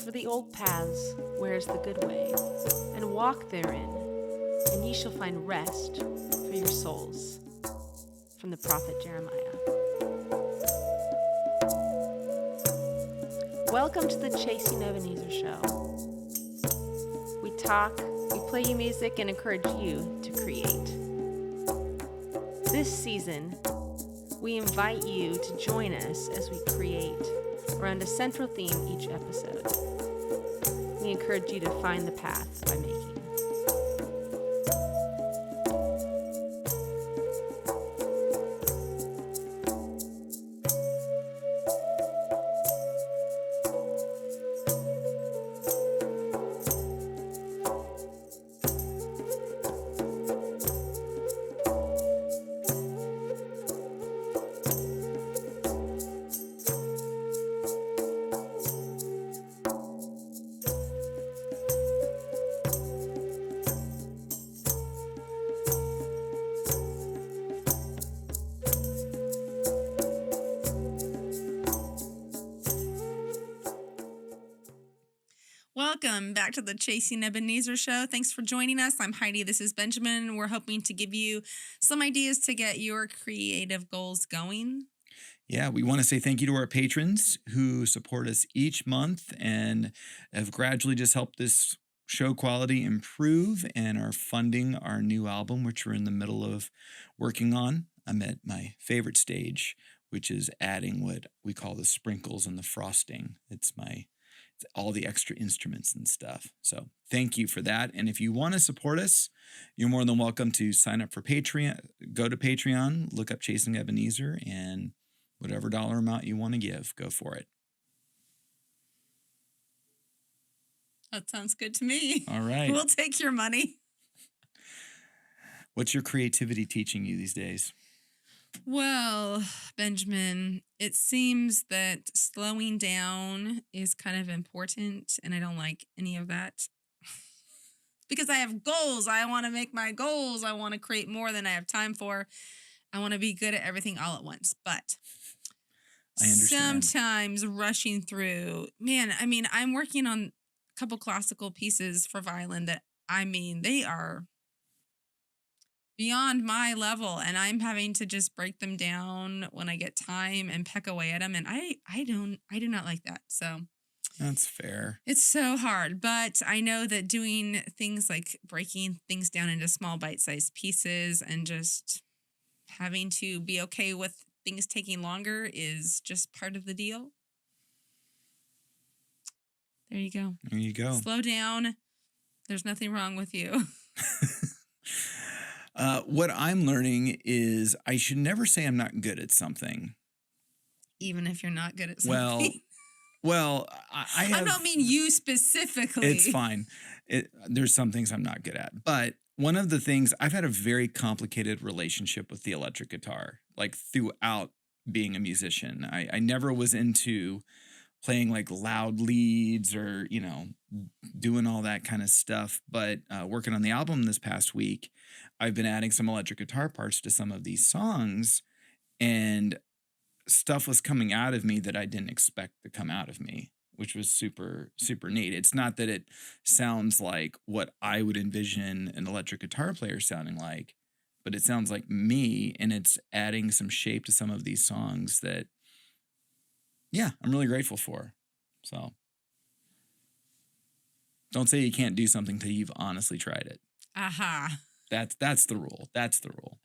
over the old paths, where is the good way, and walk therein, and ye shall find rest for your souls. From the prophet Jeremiah. Welcome to the Chasing Ebenezer show. We talk, we play you music, and encourage you to create. This season, we invite you to join us as we create around a central theme each episode. We encourage you to find the path by making. Welcome back to the Chasing Ebenezer show. Thanks for joining us. I'm Heidi. This is Benjamin. We're hoping to give you some ideas to get your creative goals going. Yeah, we want to say thank you to our patrons who support us each month and have gradually just helped this show quality improve and are funding our new album, which we're in the middle of working on. I'm at my favorite stage, which is adding what we call the sprinkles and the frosting. It's all the extra instruments and stuff. So thank you for that. And if you want to support us, you're more than welcome to sign up for Patreon. Go to Patreon, look up Chasing Ebenezer, and whatever dollar amount you want to give, go for it. That sounds good to me. All right. We'll take your money. What's your creativity teaching you these days? Well, Benjamin, it seems that slowing down is kind of important, and I don't like any of that. Because I have goals. I want to make my goals. I want to create more than I have time for. I want to be good at everything all at once. But I understand. Sometimes rushing through, I'm working on a couple classical pieces for violin that, they are beyond my level, and I'm having to just break them down when I get time and peck away at them. And I do not like that. So That's fair. it's so hard, but I know that doing things like breaking things down into small bite-sized pieces and just having to be okay with things taking longer is just part of the deal. There you go. There you go. Slow down. There's nothing wrong with you. What I'm learning is I should never say I'm not good at something. Even if you're not good at something. Well, I have... I don't mean you specifically. It's fine. There's some things I'm not good at. But one of the things, I've had a very complicated relationship with the electric guitar, like throughout being a musician. I never was into playing like loud leads or, doing all that kind of stuff. But working on the album this past week, I've been adding some electric guitar parts to some of these songs, and stuff was coming out of me that I didn't expect to come out of me, which was super, super neat. It's not that it sounds like what I would envision an electric guitar player sounding like, but it sounds like me, and it's adding some shape to some of these songs that, yeah, I'm really grateful for. So don't say you can't do something till you've honestly tried it. Aha. That's the rule. That's the rule.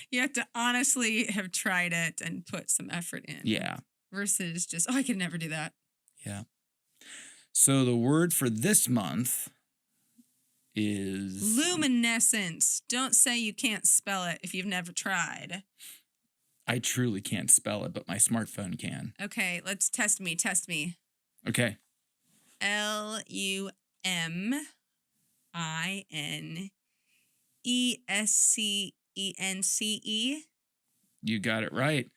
You have to honestly have tried it and put some effort in. Yeah. Versus just, I could never do that. Yeah. So the word for this month is... Luminescence. Don't say you can't spell it if you've never tried. I truly can't spell it, but my smartphone can. Okay, let's test me. Okay. Luminescence. You got it right.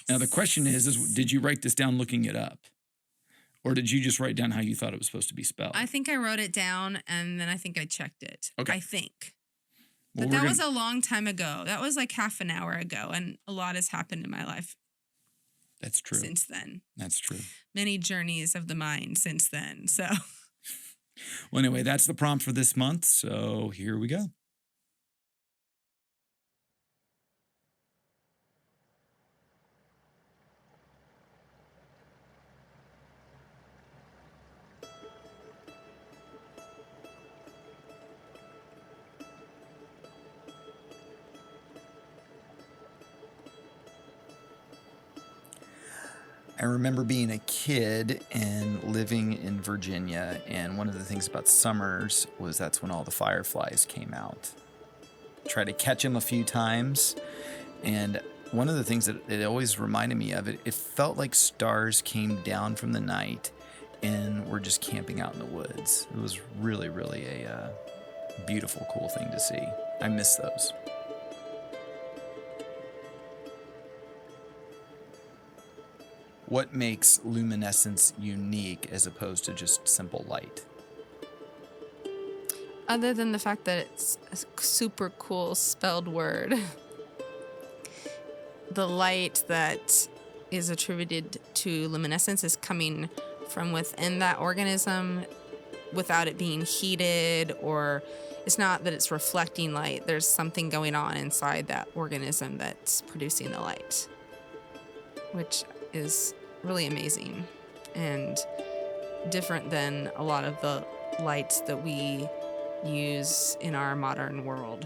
Now the question is did you write this down looking it up? Or did you just write down how you thought it was supposed to be spelled? I think I wrote it down, and then I think I checked it. Okay. I think. Well, But that was a long time ago. That was like half an hour ago, and a lot has happened in my life. That's true. since then. That's true. Many journeys of the mind since then. So, Well, anyway, that's the prompt for this month. So here we go. I remember being a kid and living in Virginia, and one of the things about summers was that's when all the fireflies came out. Tried to catch them a few times, and one of the things that it always reminded me of, it felt like stars came down from the night and were just camping out in the woods. It was really, really a beautiful, cool thing to see. I miss those. What makes luminescence unique as opposed to just simple light? Other than the fact that it's a super cool spelled word, the light that is attributed to luminescence is coming from within that organism without it being heated, or it's not that it's reflecting light. There's something going on inside that organism that's producing the light, which is really amazing and different than a lot of the lights that we use in our modern world.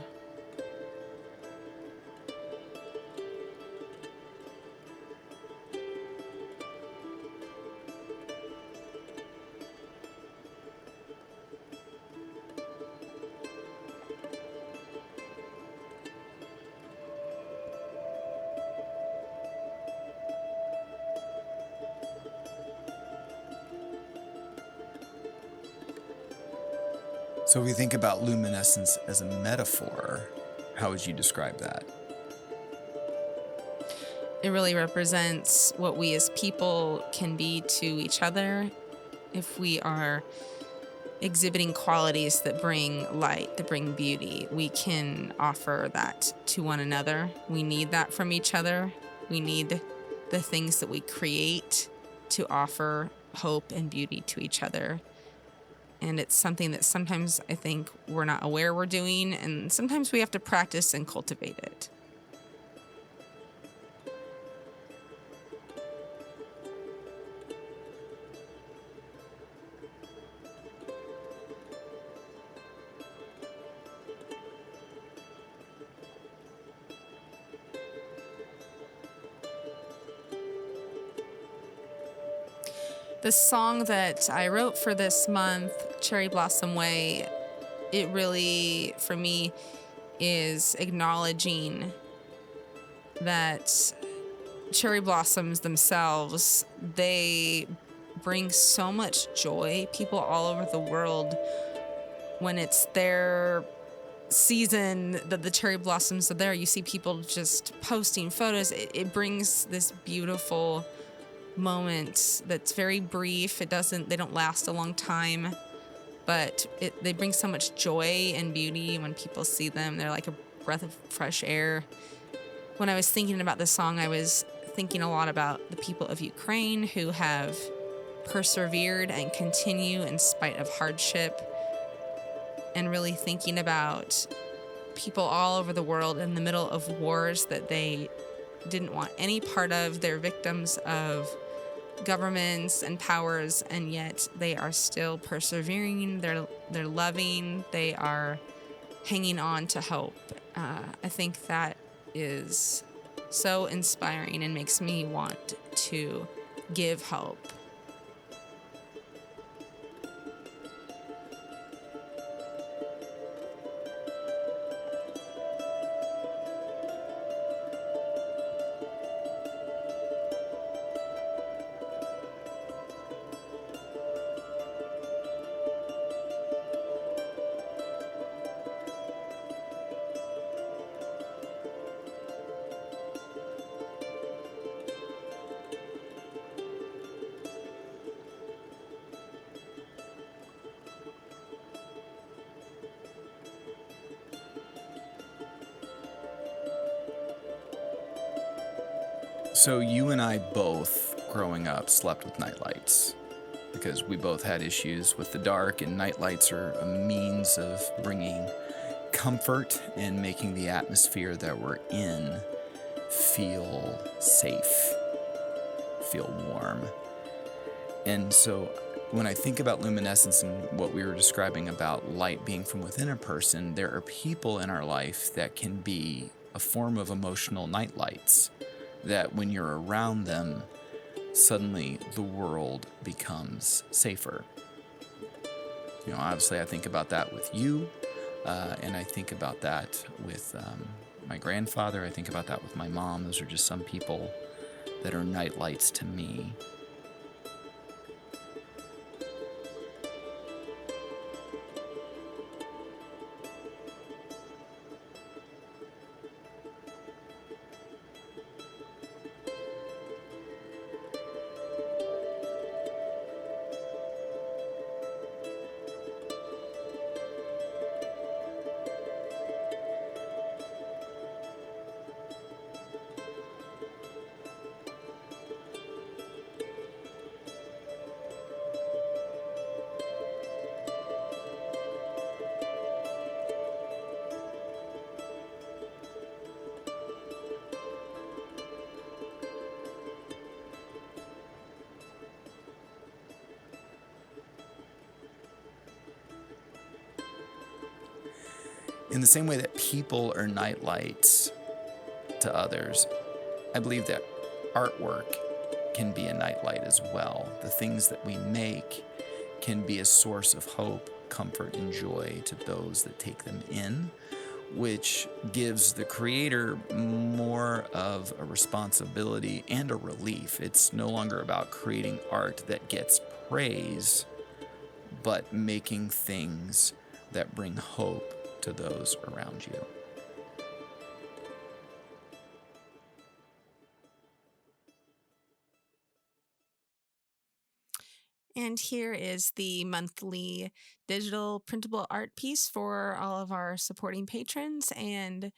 So if we think about luminescence as a metaphor, how would you describe that? It really represents what we as people can be to each other if we are exhibiting qualities that bring light, that bring beauty. We can offer that to one another. We need that from each other. We need the things that we create to offer hope and beauty to each other. And it's something that sometimes I think we're not aware we're doing, and sometimes we have to practice and cultivate it. The song that I wrote for this month, Cherry Blossom Way, it really, for me, is acknowledging that cherry blossoms themselves, they bring so much joy. People all over the world, when it's their season that the cherry blossoms are there, you see people just posting photos. It brings this beautiful moment that's very brief. They don't last a long time, but they bring so much joy and beauty when people see them. They're like a breath of fresh air. When I was thinking about this song, I was thinking a lot about the people of Ukraine who have persevered and continue in spite of hardship, and really thinking about people all over the world in the middle of wars that they didn't want any part of. They're victims of governments and powers, and yet they are still persevering. They're loving. They are hanging on to hope. I think that is so inspiring and makes me want to give hope. So you and I both, growing up, slept with nightlights because we both had issues with the dark, and nightlights are a means of bringing comfort and making the atmosphere that we're in feel safe, feel warm. And so when I think about luminescence and what we were describing about light being from within a person, there are people in our life that can be a form of emotional nightlights, that when you're around them, suddenly the world becomes safer. You know, obviously I think about that with you, and I think about that with my grandfather. I think about that with my mom. Those are just some people that are nightlights to me. In the same way that people are nightlights to others, I believe that artwork can be a nightlight as well. The things that we make can be a source of hope, comfort, and joy to those that take them in, which gives the creator more of a responsibility and a relief. It's no longer about creating art that gets praise, but making things that bring hope to those around you. And here is the monthly digital printable art piece for all of our supporting patrons, and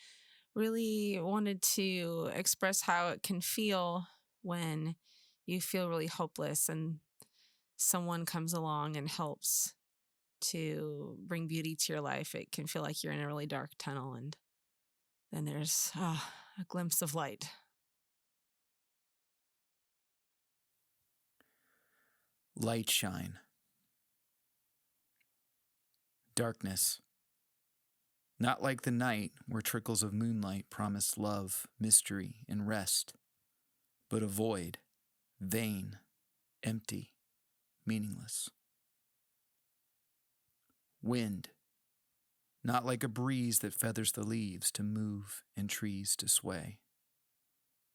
really wanted to express how it can feel when you feel really hopeless and someone comes along and helps to bring beauty to your life. It can feel like you're in a really dark tunnel, and then there's a glimpse of light. Light shine. Darkness. Not like the night where trickles of moonlight promise love, mystery, and rest, but a void, vain, empty, meaningless. Wind. Not like a breeze that feathers the leaves to move and trees to sway,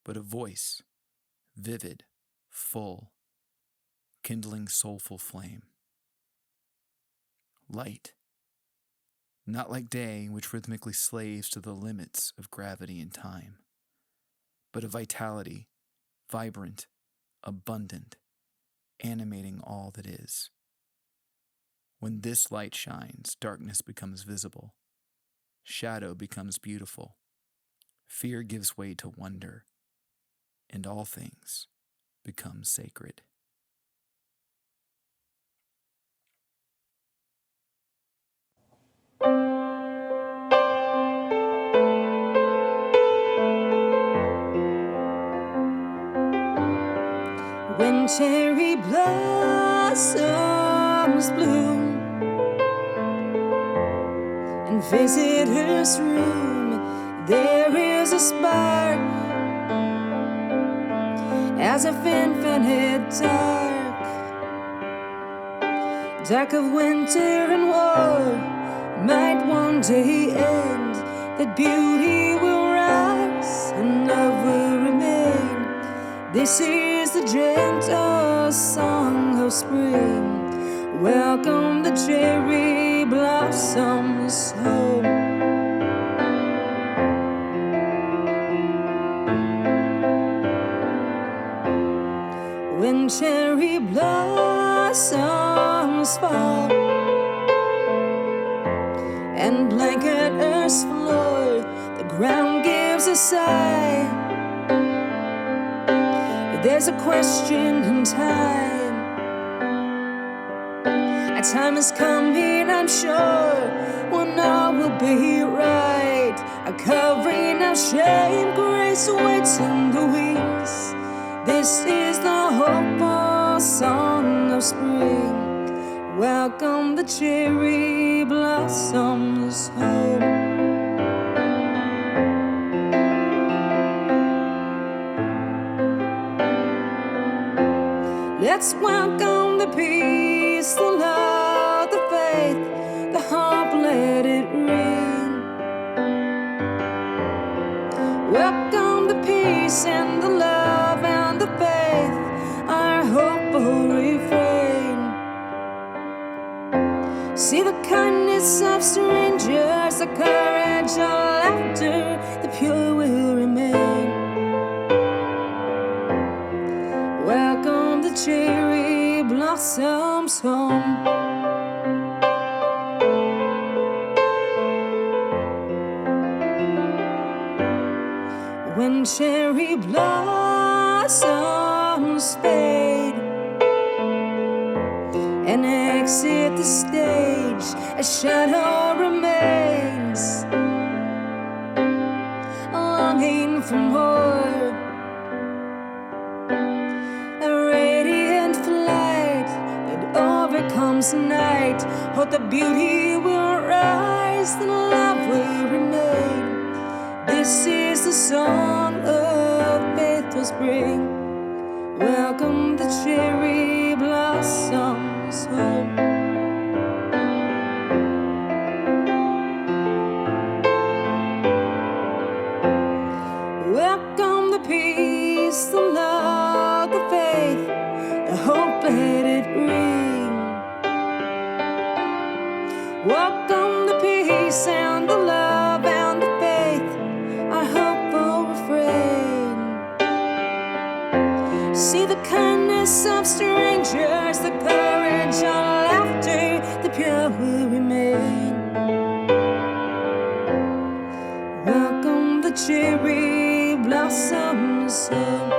but a voice, vivid, full, kindling soulful flame. Light. Not like day, which rhythmically slaves to the limits of gravity and time, but a vitality, vibrant, abundant, animating all that is. When this light shines, darkness becomes visible, shadow becomes beautiful, fear gives way to wonder, and all things become sacred. When cherry blossoms bloom and visitors' room, there is a spark as if infinite dark of winter and war might one day end, that beauty will rise and love will remain. This is the gentle song of spring. Welcome the cherry blossoms home. When cherry blossoms fall and blanket earth's floor, the ground gives a sigh There's a question in time. A time is coming, I'm sure, when all will be right. A covering of shame, grace awaits in the wings. This is the hopeful song of spring. Welcome the cherry blossoms home. Let's welcome the peace, the love, the faith, the hope, let it ring. Welcome the peace and the love and the faith, our hopeful refrain. See the kindness of strangers, the courage of laughter, the pure will remain. Welcome the cherry blossoms home. When cherry blossoms fade and exit the stage, a shadow remains, longing for more. A radiant flight that overcomes night. Hope the beauty will rise, the love will remain. This is the song of faithful spring. Welcome the cherry blossoms home. Welcome the peace, the love, the faith, the hope, let it ring. Welcome the peace and the love and the faith, our hopeful refrain. See the kindness of strangers, the courage of laughter, the pure will remain. Welcome the cherry blossoms home.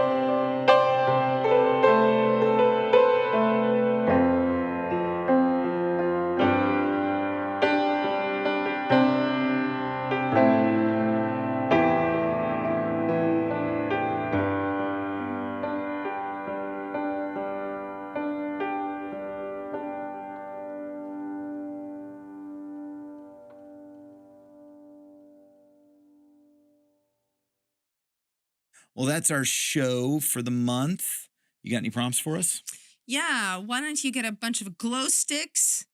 Well, that's our show for the month. You got any prompts for us? Yeah, why don't you get a bunch of glow sticks,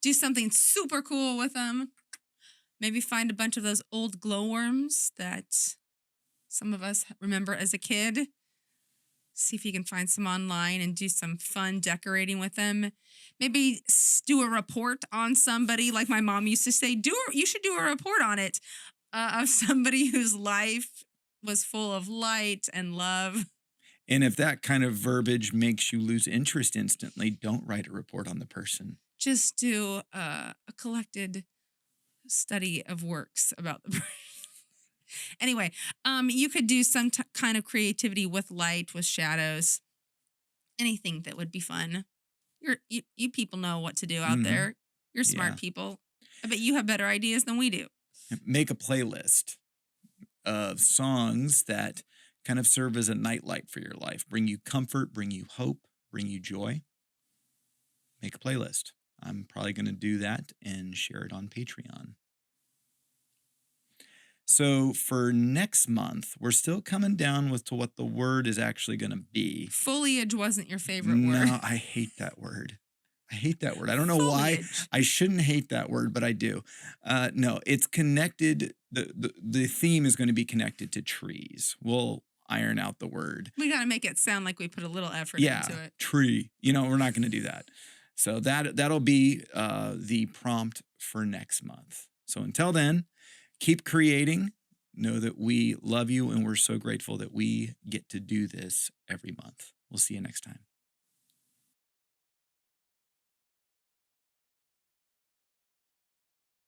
do something super cool with them, maybe find a bunch of those old glowworms that some of us remember as a kid. See if you can find some online and do some fun decorating with them. Maybe do a report on somebody, like my mom used to say, you should do a report on it, of somebody whose life was full of light and love. And if that kind of verbiage makes you lose interest instantly, don't write a report on the person. Just do a collected study of works about the person. Anyway, you could do some kind of creativity with light, with shadows, anything that would be fun. You people know what to do out there. You're smart people. I bet you have better ideas than we do. Make a playlist of songs that kind of serve as a nightlight for your life, bring you comfort, bring you hope, bring you joy. Make a playlist. I'm probably going to do that and share it on Patreon. So for next month, we're still coming down to what the word is actually going to be. Foliage wasn't your favorite word. No, I hate that word. I hate that word. I don't know why I shouldn't hate that word, but I do. No, it's connected. The theme is going to be connected to trees. We'll iron out the word. We got to make it sound like we put a little effort into it. Tree. We're not going to do that. So that'll be the prompt for next month. So until then, keep creating. Know that we love you and we're so grateful that we get to do this every month. We'll see you next time.